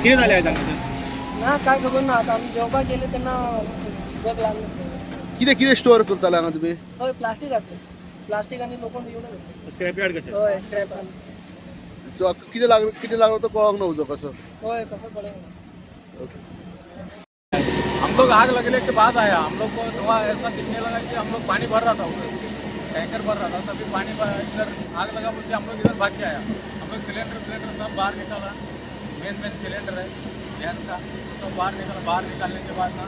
किती झाले आहेत हांगासर? ना काय खबर ना आता आम्ही जेव्हा गेले त्यांना जग लागलं कितें कितें स्टोर करताले हांगा तुमी? होय प्लास्टिक असले प्लास्टिक आणि लोखंड एवढं होतं. स्क्रॅप यार्ड कसे? होय स्क्रॅप कितें लागलो तो कळोंक ना उजो कसो? होय कसं पडेल. हम लोग आग लगने के बाद आया, हम लोग को धुआं ऐसा दिखने लगा कि हम लोग पानी भर रहा था उधर, टैंकर भर रहा था, तभी पानी इधर आग लगा बोल के हम लोग इधर भाग के आया. हम लोग सिलेंडर सब बाहर निकाला, मेन सिलेंडर है गैस का, तो बाहर निकालने के बाद ना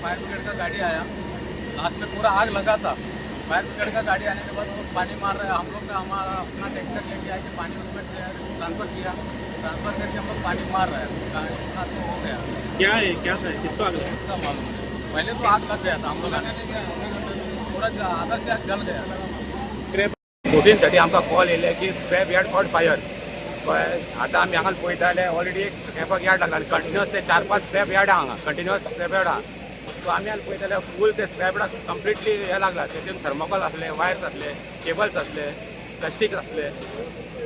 फायर ब्रिगेड का गाड़ी आया. लास्ट में पूरा आग लगा था. फायर ब्रिगेड का गाड़ी आने के बाद वो पानी मार रहा है. हम लोग का हमारा अपना टैंकर लेके आके पानी उसमें ट्रांसफर करके हम लोग पानी मार रहे हैं. इतना तो हो गया. क्या है, क्या था, किसको आग लगा? इसका मालूम. पहले तो आग लग गया था, हम लोग पूरा आधा से आग जल गया. स्क्रॅप 14:30 आमकां कॉल येयले की स्क्रॅप यार्ड कॉट फायर. आतां आमी हांगा पळयताले ऑलरेडी एक स्क्रॅपाक यार्ड लागला आनी कंटिन्युअस ते 4-5 स्क्रॅप यार्ड आहा हांगा, कंटिन्युअस स्क्रॅप यार्ड आहा. सो आमी हांगा पळयताले फूल ते स्क्रॅपाक कंप्लिटली हे लागला. तेतून थर्मोकॉल असले, वायर्स असले, केबल्स असले, प्लास्टीक असले.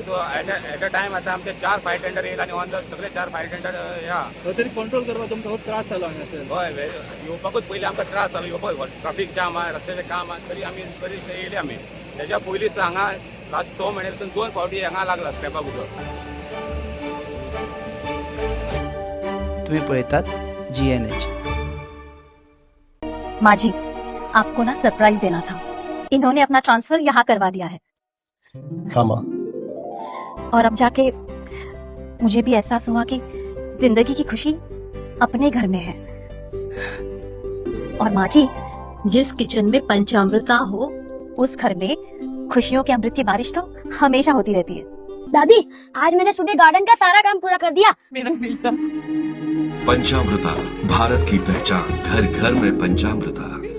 सो एट अ टायम आतां आमचे 4 फायर टेंडर येयले आनी ऑन द सगळे 4 फायर टेंडर या. तरी कंट्रोल करपाक तुमकां खूब त्रास जालो हांगासर. हय येवपाकूच पयलीं आमकां त्रास जालो. येवपाक ट्रॅफिक जाम आहा, रस्त्याचें काम आहा, तरी आमी बरीच येयले आमी. तेच्या पयलींच हांगा लास्ट 6 म्हयन्यांतून 2 फावटी हांगा लागला स्क्रॅपाक उदक. तुम्ही पळयतात GNH. माजी, आपको ना सरप्राइज देना था. इन्होंने अपना ट्रांसफर यहाँ करवा दिया है. हाँ माँ. और अब जाके मुझे भी एहसास हुआ कि जिंदगी की खुशी अपने घर में है. और माँ जी, जिस किचन में पंचामृता हो उस घर में खुशियों के अमृत की बारिश तो हमेशा होती रहती है. दादी, आज मैंने सुबह गार्डन का सारा काम पूरा कर दिया. पंचामृता, भारत की पहचान, घर घर में पंचामृता.